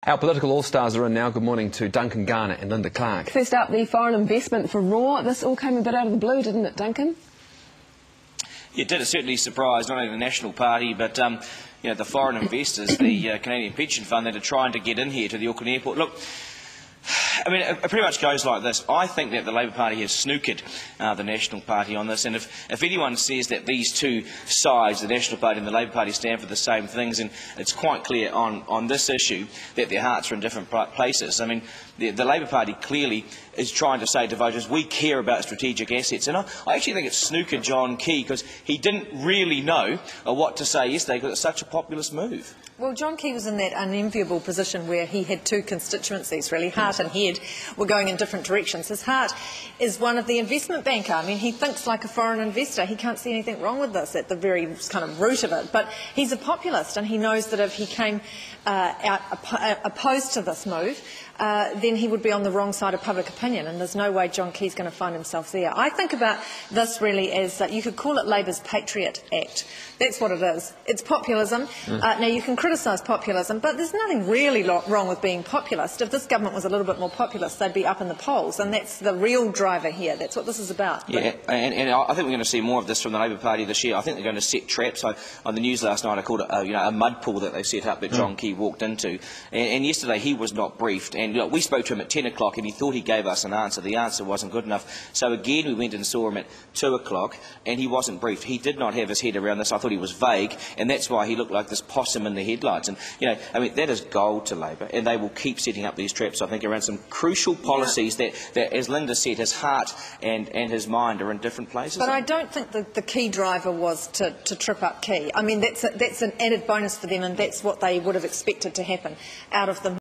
Our political all-stars are in now. Good morning to Duncan, Garner and Linda Clark. First up, the foreign investment for Raw. This all came a bit out of the blue, didn't it, Duncan? It did. It certainly surprised not only the National Party, but the foreign investors, the Canadian Pension Fund, that are trying to get in here to the Auckland Airport. Look, I mean, it pretty much goes like this. I think that the Labour Party has snookered the National Party on this, and if anyone says that these two sides, the National Party and the Labour Party, stand for the same things, and it's quite clear on this issue that their hearts are in different places. I mean, the Labour Party clearly is trying to say to voters, we care about strategic assets, and I actually think it's snookered John Key, because he didn't really know what to say yesterday, because it's such a populist move. Well, John Key was in that unenviable position where he had two constituencies, really. Heart and head were going in different directions. His heart is one of the investment banker. I mean, he thinks like a foreign investor. He can't see anything wrong with this at the very kind of root of it. But he's a populist, and he knows that if he came out opposed to this move, then he would be on the wrong side of public opinion, and there's no way John Key's going to find himself there. I think about this really as, you could call it Labour's Patriot Act. That's what it is. It's populism. Now, you can criticise populism, but there's nothing really wrong with being populist. If this government was a little bit more populist, they'd be up in the polls, and that's the real driver here. That's what this is about. Yeah, and I think we're going to see more of this from the Labour Party this year. I think they're going to set traps. On the news last night, I called it a mud pool that they set up that John Key walked into. And yesterday he was not briefed. And we spoke to him at 10 o'clock, and he thought he gave us an answer. The answer wasn't good enough. So again, we went and saw him at 2 o'clock, and he wasn't briefed. He did not have his head around this. I thought he was vague, and that's why he looked like this possum in the headlights. And, I mean, that is gold to Labour, and they will keep setting up these traps, I think, around some crucial policies that, as Linda said, his heart and his mind are in different places. But I don't think the key driver was to trip up Key. I mean, that's an added bonus for them, and that's what they would have expected to happen out of them.